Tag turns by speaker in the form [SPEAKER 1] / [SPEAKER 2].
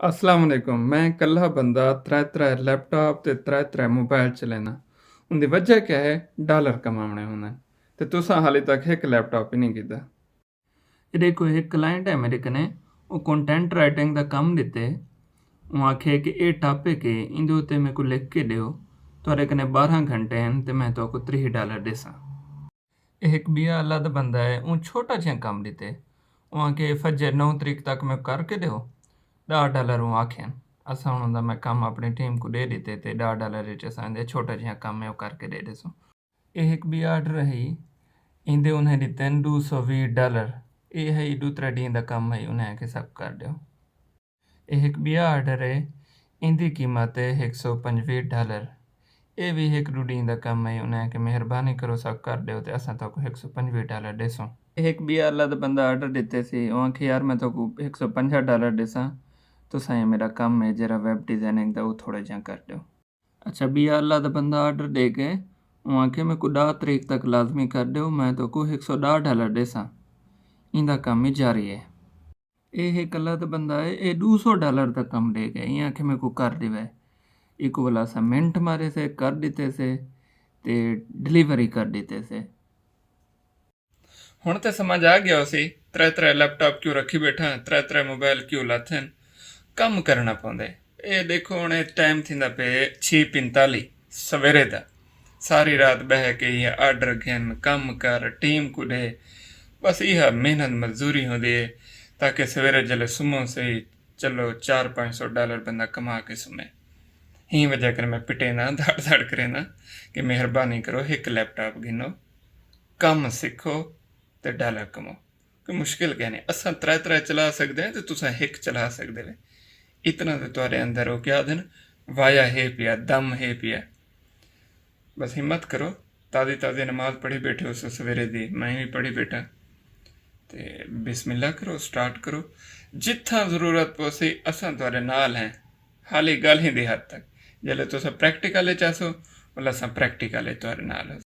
[SPEAKER 1] अस्सलाम वालेकुम। मैं कल्ला बंदा त्रै लैपटॉप ते त्रै मोबाइल चलाना। उंदी वजह क्या है? डॉलर कमाने होंदे ते तुसां हाली तक एक लैपटॉप ही नहीं कीता। देखो एक क्लाइंट है मेरे कने, वो कंटेंट राइटिंग दा काम दित्ते। वो आखे कि ये टॉपिक है, इंदे उत्ते मेरे को लिख के दियो। तुहाडे कने 12 घंटे हैं ते मैं तुहाको $3 देसां। एक बिया अल्लाह दा बंदा है, वो छोटा जिहा काम दित्ते। वो आखे फजर 9 तरीक तक मैं करके दियो। $10 वो आखेन। असां हुन मैं कम अपनी टीम को दे दिते ते $10 विच असां दे छोटा जिहा कम है वो करके दे देसो। एक भी आर्डर है, इंदे उन्हें दिते $220। ये है दूसरा डी दा कम है, उन्हें आके सब कर दियो। एक भी आर्डर है, इंदी कीमत है $125। ये भी एक रूटीन दा कम है, उन्हें आके मेहरबानी करो सब कर दियो ते असां तक $125 देसो। एक भी अल्लाह दा बंदा आर्डर दिते सी, वो आखे यार मैं तो $150 देसां। तुसां ये मेरा कम है जरा वेब डिज़ाइनिंग दा वो थोड़ा जिहा कर दियो। अच्छा बिया अल्लाह दा बंदा आर्डर दे के वो आखे मेरे को 10 तरीक तक लाजमी कर दियो, मैं तो को $110 देसां। इंदा कम ही जारी है। ये एक अल्लाह दा बंदा है, ये $200 दा कम दे के ये आखे मेरे को कर दिवे। इको वाला सा मिनट मारे से कर दिते से ते डिलीवरी कर दिते से। ਹੁਣ ਤੇ ਸਮਝ ਆ ਗਿਆ ਸੀ त्रै लैपटॉप क्यों रखी बैठा, त्रै मोबाइल क्यों लाथे कम करना पौंदे। ਇਹ ਦੇਖੋ ਹੁਣ टाइम थींदा पे 6:45 सवेरे दा। सारी रात बह के ये आर्डर घेन कम कर टीम को दे, बस यह मेहनत मजदूरी होंदी है ताकि सवेरे जले सुमो से चलो $400-500 बंदा कमा के सुमे। ही वजह कर मैं पिटे ना धाड़ करे ना कि मेहरबानी करो एक लैपटॉप गिनो, कम सीखो ते डॉलर कमाओ। कोई मुश्किल क्या नहीं, असां त्रै चला सकते हैं तो तुसां एक चला सकते हो। इतना तो तुम्हारे अंदर हो क्या दिन वाया है पिया, दम है पिया। बस हिम्मत करो, ताज़ी ताज़ी नमाज पढ़ी बैठे हो सवेरे दी, मैं भी पढ़ी बैठा। ते बिस्मिल्लाह करो, स्टार्ट करो। जिथा ज़रूरत पोसी असां तुम्हारे नाल हैं। हाली गल ही दी हद तक जल्ले तुस प्रैक्टिकल चासो मतलब असां प्रैक्टिकल तुम्हारे नाल हो।